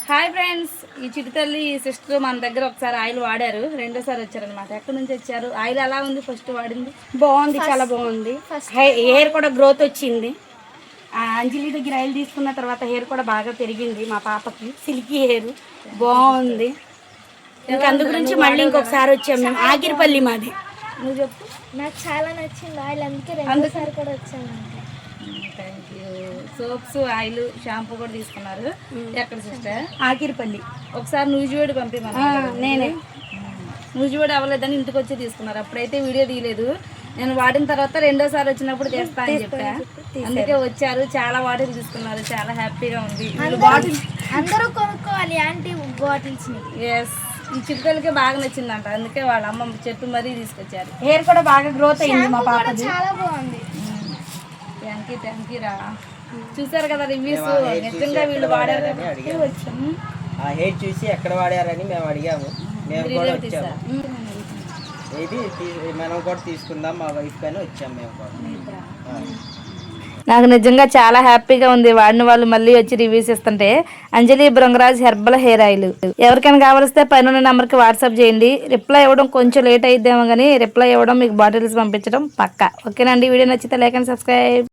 Hi friends, ఈ చిటితల్లి sister మన దగ్గర ఒకసారి ఆయిల్ వాడారు, రెండోసారి వచ్చారనమాట. ఎక్కడి నుంచి వచ్చారు? ఆయిల్ ఎలా ఉంది? ఫస్ట్ వాడింది బాగుంది, చాలా బాగుంది. హెయిర్ కూడా గ్రోత్ వచ్చింది. అంజలి దగ్గర ఆయిల్ తీసుకున్న తర్వాత హెయిర్ కూడా బాగా పెరిగింది. మా పాపకి సిల్కీ హెయిర్ బాగుంది. ఇంకా అందు గురించి మళ్ళీ ఇంకొకసారి వచ్చాము మేము. ఆగిరిపల్లి మాది. నువ్వు చెప్పు. నాకు చాలా నచ్చింది ఆయిల్, అందుకే రెండోసారి కూడా వచ్చాను. Thank you. Soaps, oil, shampoo కూడా తీసుకున్నారు. ఎక్కడ సిస్టర్? ఆగిరిపల్లి. ఒకసారి నూజివేడి పంపిమన్నా. నేనే నూజివేడి అవ్వలేదని ఇంటికి వచ్చి తీసుకున్నారు. అప్పుడైతే వీడియో తీయలేదు. నేను వాడిన తర్వాత రెండోసారి వచ్చినప్పుడు చేస్తా అని చెప్పా. అందుకే వచ్చారు. చాలా బాటిల్ తీసుకున్నారు. చాలా హ్యాపీగా ఉంది. అందరూ కొనుక్కోవాలి యాంటీ బాటిల్స్ ని. ఎస్, ఈ చిటికలకే బాగా నచ్చిందంట. అందుకే వాళ్ళ అమ్మ చెప్పి మరీ తీసుకొచ్చారు. హెయిర్ కూడా బాగా గ్రోత్ అయింది మా పాపది. చాలా బాగుంది. థ్యాంక్ యూ రా. చూసారు కదా రివ్యూస్, నిజంగా వీళ్ళు వాడారు కాబట్టి వచ్చాము. ఆ హెయిర్ చూసి ఎక్కడ వాడారని మేము అడిగాము. మేము కూడా వచ్చాము. ఇది మనం కూడా తీసుకుందాం మా వైఫ్ కానీ వచ్చాము మేము కూడా. నాకు నిజంగా చాలా హ్యాపీగా ఉంది. వాడిన వాళ్ళు మళ్ళీ వచ్చి రివ్యూస్ ఇస్తుంటే. అంజలి బృంగరాజ్ హెర్బల్ హెయిర్ ఆయిల్ ఎవరికైనా కావలిస్తే పైన నెంబర్కి వాట్సాప్ చేయండి. రిప్లై ఇవ్వడం కొంచెం లేట్ అయిద్దేమో కానీ రిప్లై ఇవ్వడం, మీకు బాటిల్స్ పంపించడం పక్కా. ఓకేనండి. వీడియో నచ్చితే లైక్ అండ్ సబ్స్క్రైబ్.